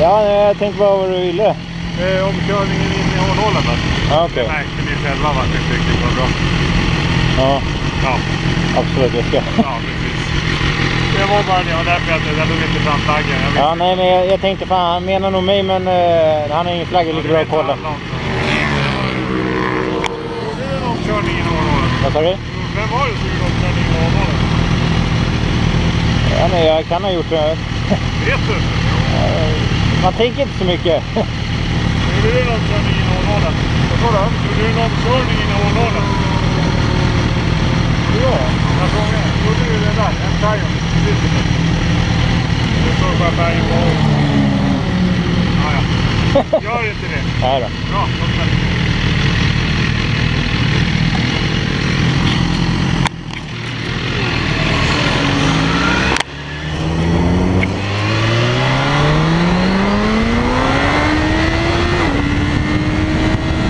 Ja, jag tänkte bara vad du ville. Omkörningen in i hålhålen. Ja, okej. Det märkte ni själva vad ni tyckte var bra. Ja, Ja, absolut, jag ska. ja precis. Det var bara det, och därför att jag tog inte fram flaggen. Ja, nej, men jag tänkte fan, han menar nog mig, men han har ingen flagga, lika bra att kolla. Gjorde du en omkörning in i hålhålen? Vad sa du? Vem var det som gjorde omkörning in i hålhålen? Ja, nej, jag kan ha gjort det. Vet du? Man tänker inte så mycket. Gjorde du en omkörning in i hålhålen? Vad sa du? Gjorde du en omkörning in i hålhålen? Ja, jag frågar. Gjorde du det där? En färgen? Det står bara färgen på hållet. Ja. Gör inte det. Nej då. Bra,